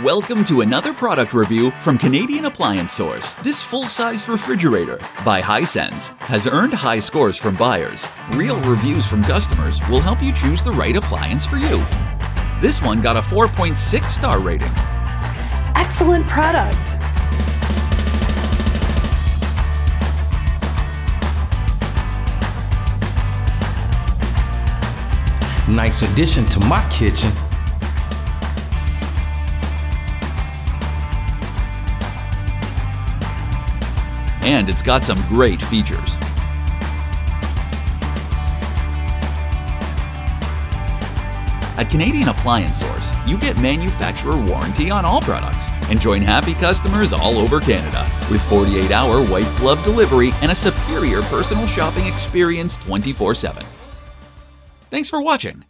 Welcome to another product review from Canadian Appliance Source. This full-size refrigerator by Hisense has earned high scores from buyers. Real reviews from customers will help you choose the right appliance for you. This one got a 4.6 star rating. Excellent product. Nice addition to my kitchen. And it's got some great features. At Canadian Appliance Source, you get manufacturer warranty on all products and join happy customers all over Canada with 48-hour white glove delivery and a superior personal shopping experience 24/7. Thanks for watching.